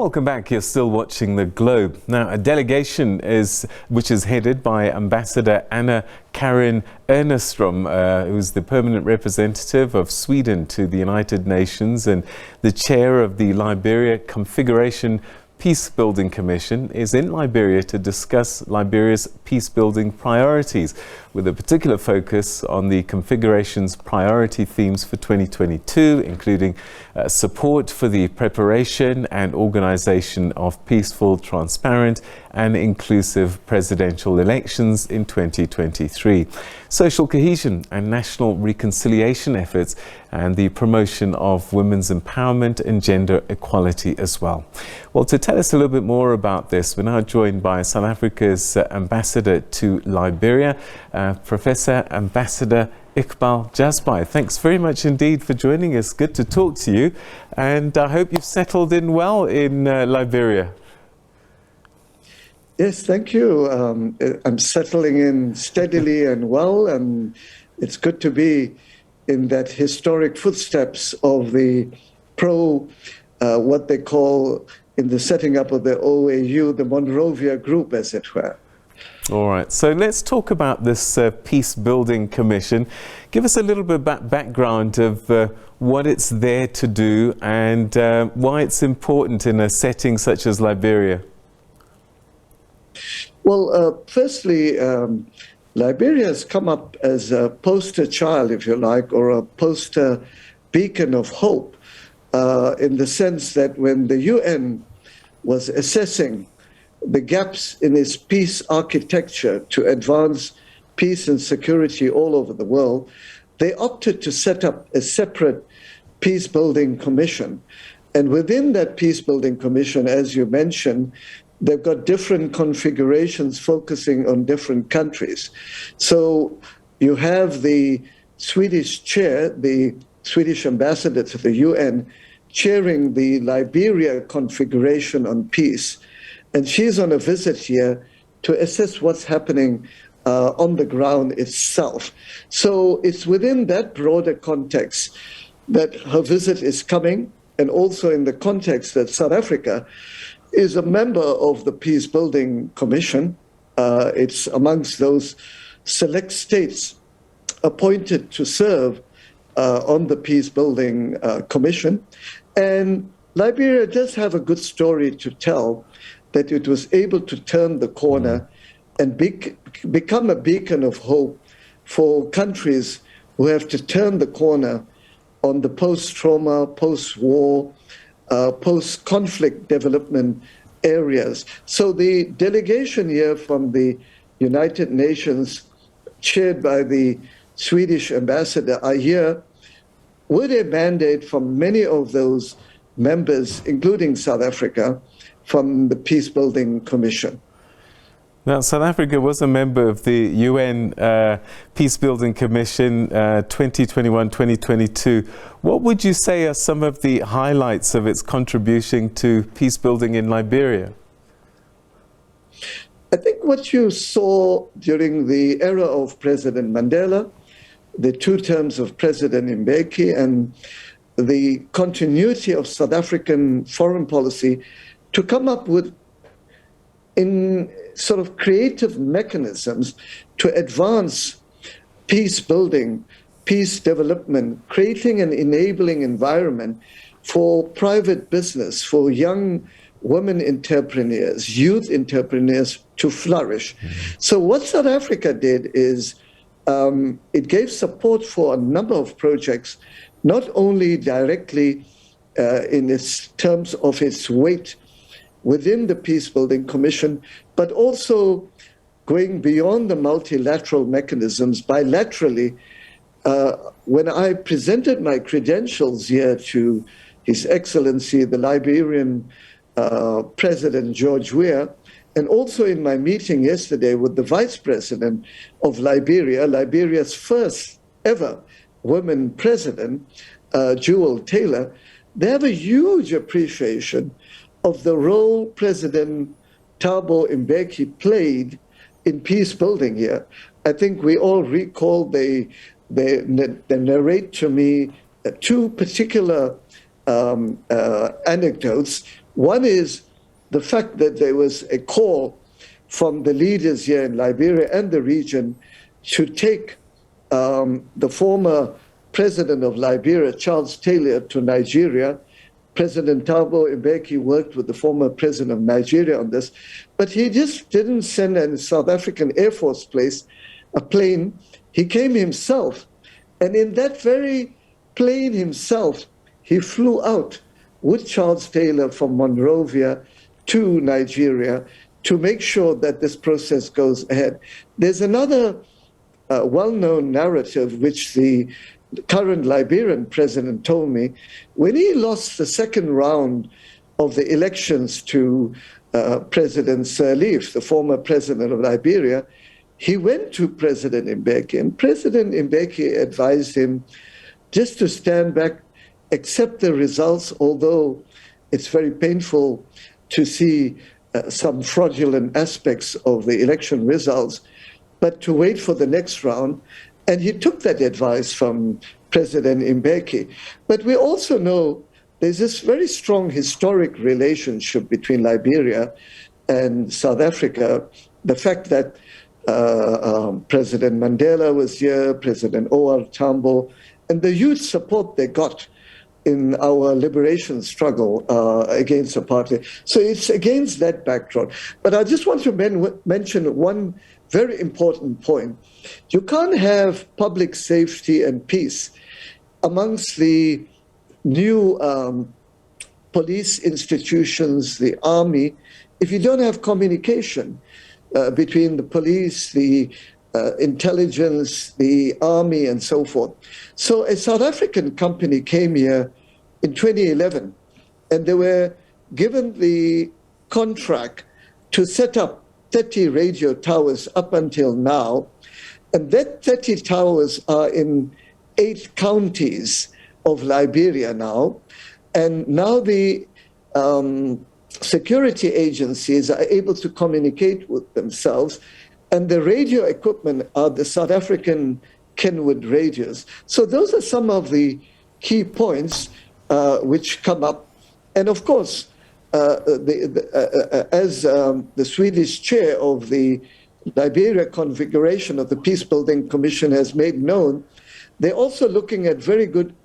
Welcome back. You're still watching The Globe. Now, a delegation which is headed by Ambassador Anna Karin Eneström, who's the permanent representative of Sweden to the United Nations and the chair of the Liberia Configuration Peacebuilding Commission, is in Liberia to discuss Liberia's peacebuilding priorities, with a particular focus on the Configuration's priority themes for 2022, including support for the preparation and organization of peaceful, transparent and inclusive presidential elections in 2023, social cohesion and national reconciliation efforts, and the promotion of women's empowerment and gender equality as well. Well, to tell us a little bit more about this, we're now joined by South Africa's ambassador to Liberia, Professor Ambassador Iqbal Jhazbhay. Thanks very much indeed for joining us. Good to talk to you, and I hope you've settled in well in Liberia. Yes, thank you. I'm settling in steadily and well, and it's good to be in that historic footsteps of the what they call in the setting up of the OAU, the Monrovia Group, as it were. All right, so let's talk about this Peacebuilding Commission. Give us a little bit of background of what it's there to do and why it's important in a setting such as Liberia. Well, firstly, Liberia has come up as a poster child, if you like, or a poster beacon of hope, in the sense that when the UN was assessing the gaps in its peace architecture to advance peace and security all over the world, they opted to set up a separate peacebuilding commission. And within that peacebuilding commission, as you mentioned, they've got different configurations focusing on different countries. So you have the Swedish chair, the Swedish ambassador to the UN, chairing the Liberia Configuration on Peace. And she's on a visit here to assess what's happening on the ground itself. So it's within that broader context that her visit is coming, and also in the context that South Africa is a member of the Peacebuilding Commission. It's amongst those select states appointed to serve on the Peacebuilding Commission. And Liberia does have a good story to tell, that it was able to turn the corner and become a beacon of hope for countries who have to turn the corner on the post-trauma, post-war, post-conflict development areas. So the delegation here from the United Nations, chaired by the Swedish ambassador, are here with a mandate from many of those members, including South Africa, from the Peacebuilding Commission. Now, South Africa was a member of the UN Peacebuilding Commission 2021-2022. What would you say are some of the highlights of its contribution to peacebuilding in Liberia? I think what you saw during the era of President Mandela, the 2 terms of President Mbeki, and the continuity of South African foreign policy to come up with in sort of creative mechanisms to advance peace building, peace development, creating an enabling environment for private business, for young women entrepreneurs, youth entrepreneurs to flourish. So what South Africa did is it gave support for a number of projects, not only directly in its terms of its weight within the Peacebuilding Commission, but also going beyond the multilateral mechanisms, bilaterally. When I presented my credentials here to His Excellency, the Liberian President George Weah, and also in my meeting yesterday with the Vice President of Liberia, Liberia's first ever woman president, Jewel Taylor, they have a huge appreciation of the role President Thabo Mbeki played in peace building here. I think we all recall they narrate to me 2 particular anecdotes. One is the fact that there was a call from the leaders here in Liberia and the region to take the former president of Liberia, Charles Taylor, to Nigeria. President Thabo Mbeki worked with the former president of Nigeria on this, but he just didn't send a South African Air Force a plane. He came himself, and in that very plane himself, he flew out with Charles Taylor from Monrovia to Nigeria to make sure that this process goes ahead. There's another well-known narrative which the current Liberian president told me. When he lost the second round of the elections to President Sirleaf, the former president of Liberia, he went to President Mbeki, and President Mbeki advised him just to stand back, accept the results, although it's very painful to see some fraudulent aspects of the election results, but to wait for the next round. And he took that advice from President Mbeki. But we also know there's this very strong historic relationship between Liberia and South Africa. The fact that President Mandela was here, President O.R. Tambo, and the huge support they got in our liberation struggle against apartheid. So it's against that backdrop. But I just want to mention one very important point. You can't have public safety and peace amongst the new police institutions, the army, if you don't have communication between the police, the intelligence, the army, and so forth. So a South African company came here in 2011, and they were given the contract to set up 30 radio towers up until now. And that 30 towers are in 8 counties of Liberia now. And now the security agencies are able to communicate with themselves. And the radio equipment are the South African Kenwood radios. So those are some of the key points which come up. And of course, as the Swedish chair of the Liberia Configuration of the Peacebuilding Commission has made known, they're also looking at very good,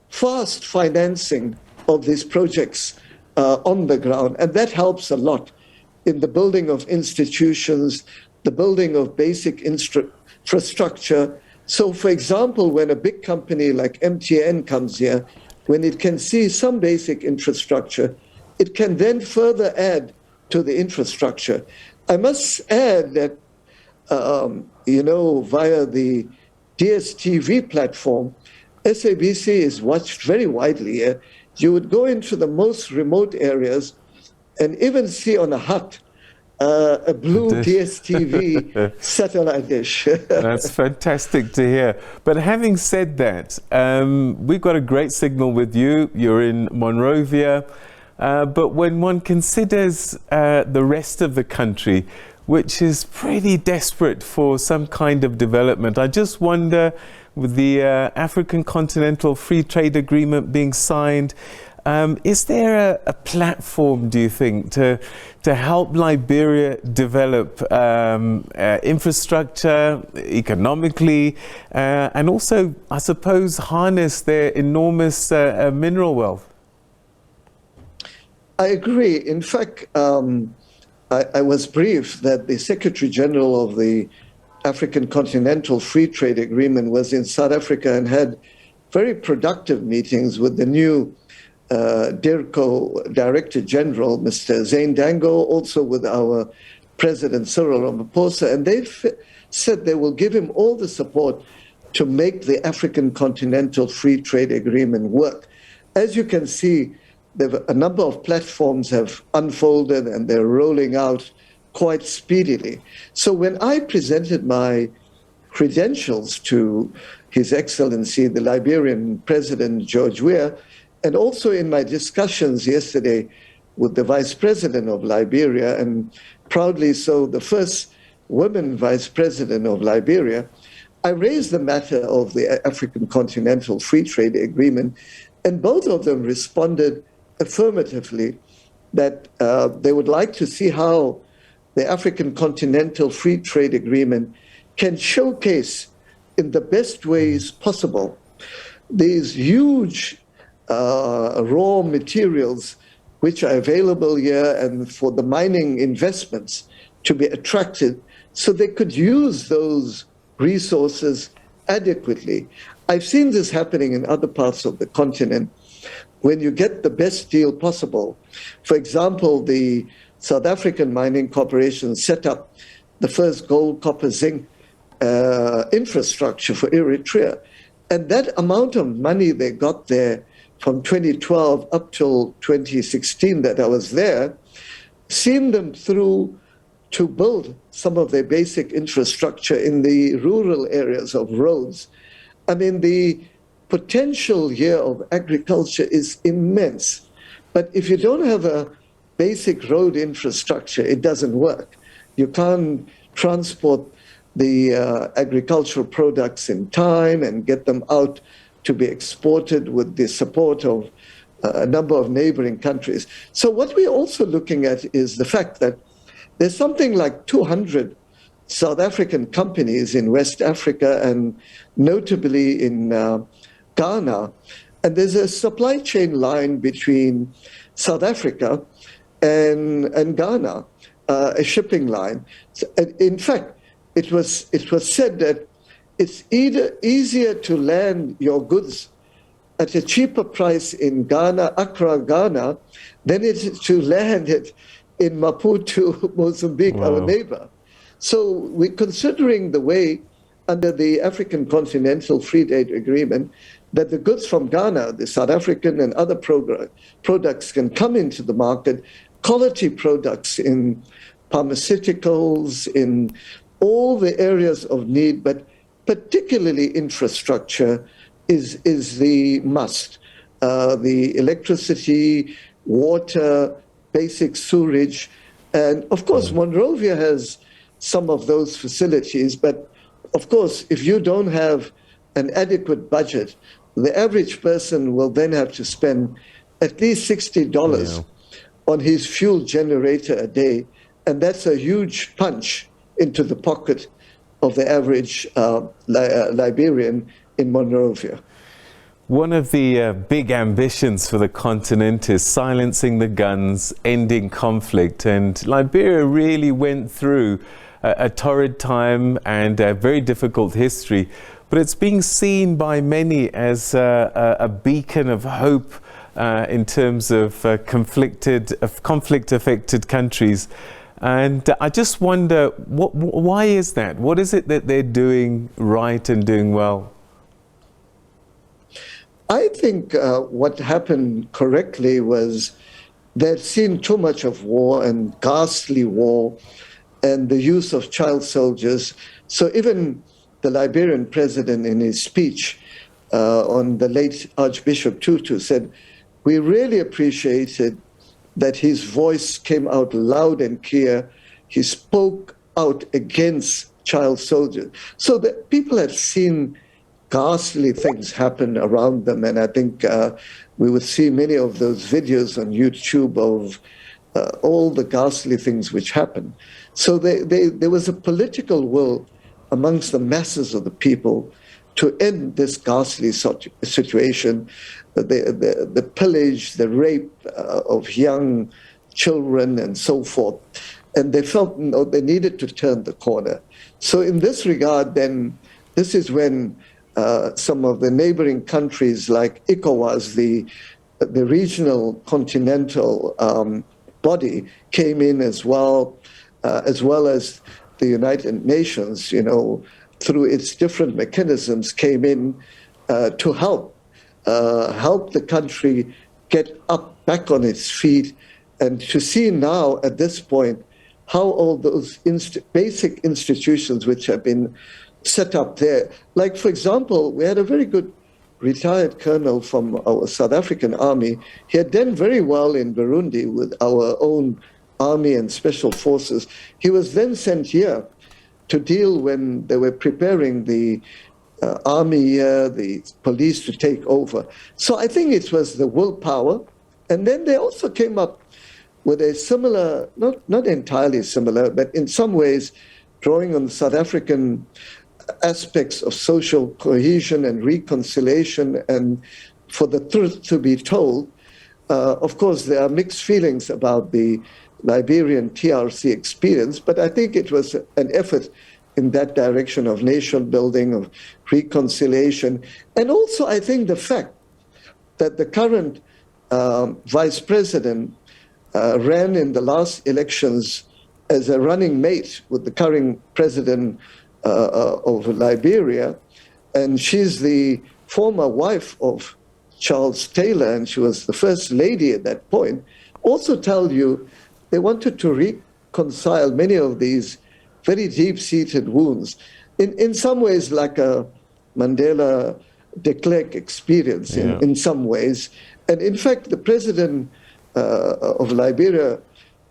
fast financing of these projects on the ground. And that helps a lot in the building of institutions, the building of basic infrastructure. So, for example, when a big company like MTN comes here, when it can see some basic infrastructure, it can then further add to the infrastructure. I must add that, via the DSTV platform, SABC is watched very widely here. You would go into the most remote areas and even see on a hut a blue DSTV satellite dish. That's fantastic to hear. But having said that, we've got a great signal with you. You're in Monrovia. But when one considers the rest of the country, which is pretty desperate for some kind of development, I just wonder, with the African Continental Free Trade Agreement being signed, is there a platform, do you think, to help Liberia develop infrastructure economically and also, I suppose, harness their enormous mineral wealth? I agree. In fact, I was briefed that the Secretary General of the African Continental Free Trade Agreement was in South Africa and had very productive meetings with the new DIRCO Director General, Mr. Zane Dango, also with our President Cyril Ramaphosa, and they've said they will give him all the support to make the African Continental Free Trade Agreement work. As you can see, a number of platforms have unfolded and they're rolling out quite speedily. So when I presented my credentials to His Excellency, the Liberian President George Weah, and also in my discussions yesterday with the Vice President of Liberia, and proudly so, the first woman Vice President of Liberia, I raised the matter of the African Continental Free Trade Agreement, and both of them responded affirmatively. that they would like to see how the African Continental Free Trade Agreement can showcase in the best ways possible these huge raw materials which are available here, and for the mining investments to be attracted so they could use those resources adequately. I've seen this happening in other parts of the continent when you get the best deal possible. For example, the South African Mining Corporation set up the first gold, copper, zinc infrastructure for Eritrea. And that amount of money they got there from 2012 up till 2016 that I was there, seen them through to build some of their basic infrastructure in the rural areas of roads. I mean, the potential here of agriculture is immense. But if you don't have a basic road infrastructure, it doesn't work. You can't transport the agricultural products in time and get them out to be exported with the support of a number of neighboring countries. So what we're also looking at is the fact that there's something like 200 South African companies in West Africa and notably in Ghana. And there's a supply chain line between South Africa and Ghana, a shipping line. So, in fact, it was said that it's easier to land your goods at a cheaper price in Ghana, Accra, Ghana, than it is to land it in Maputo, Mozambique, our neighbor. So we're considering the way under the African Continental Free Trade Agreement that the goods from Ghana, the South African and other products can come into the market, quality products in pharmaceuticals, in all the areas of need, but particularly infrastructure is the must. The electricity, water, basic sewerage, and of course Monrovia has some of those facilities, but of course if you don't have an adequate budget, the average person will then have to spend at least $60 on his fuel generator a day, and that's a huge punch into the pocket of the average Liberian in Monrovia. One of the big ambitions for the continent is silencing the guns, ending conflict, and Liberia really went through a torrid time and a very difficult history, but it's being seen by many as a beacon of hope in terms of conflict-affected countries. And I just wonder, why is that? What is it that they're doing right and doing well? I think what happened correctly was they'd seen too much of war and ghastly war and the use of child soldiers. So even the Liberian president in his speech on the late Archbishop Tutu said, we really appreciated that his voice came out loud and clear. He spoke out against child soldiers. So that people had seen ghastly things happen around them. And I think we would see many of those videos on YouTube of all the ghastly things which happened. So there was a political will amongst the masses of the people to end this ghastly situation, the pillage, the rape of young children and so forth. And they felt they needed to turn the corner. So in this regard, then, this is when some of the neighboring countries like ECOWAS, the regional continental body, came in as well as the United Nations, through its different mechanisms, came in to help the country get back on its feet, and to see now at this point how all those basic institutions which have been set up there, like for example, we had a very good retired colonel from our South African army. He had done very well in Burundi with our own army and special forces. He was then sent here to deal when they were preparing the army, the police to take over. So I think it was the willpower. And then they also came up with a similar, not entirely similar, but in some ways drawing on the South African aspects of social cohesion and reconciliation and for the truth to be told. Of course, there are mixed feelings about the Liberian TRC experience, but I think it was an effort in that direction of nation building, of reconciliation. And also, I think the fact that the current vice president ran in the last elections as a running mate with the current president of Liberia, and she's the former wife of Charles Taylor, and she was the first lady at that point, also tell you they wanted to reconcile many of these very deep-seated wounds, in some ways like a Mandela de Klerk experience in some ways. And in fact, the president of Liberia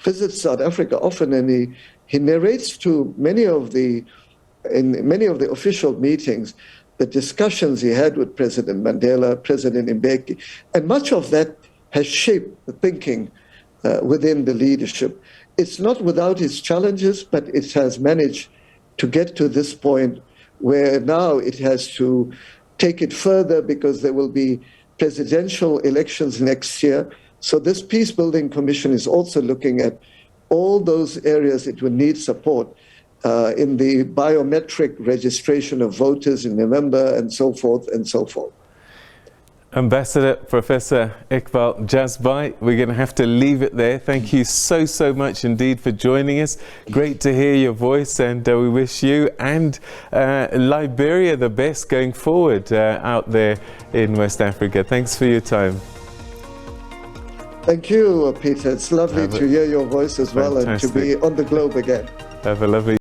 visits South Africa often, and he narrates to in many of the official meetings the discussions he had with President Mandela, President Mbeki, and much of that has shaped the thinking within the leadership. It's not without its challenges, but it has managed to get to this point where now it has to take it further because there will be presidential elections next year. So this Peacebuilding Commission is also looking at all those areas it will need support in the biometric registration of voters in November and so forth and so forth. Ambassador Professor Iqbal Jhazbhay, we're going to have to leave it there. Thank you so much indeed for joining us. Great to hear your voice, and we wish you and Liberia the best going forward out there in West Africa. Thanks for your time. Thank you, Peter. It's lovely to hear your voice as well and to be on the globe again. Have a lovely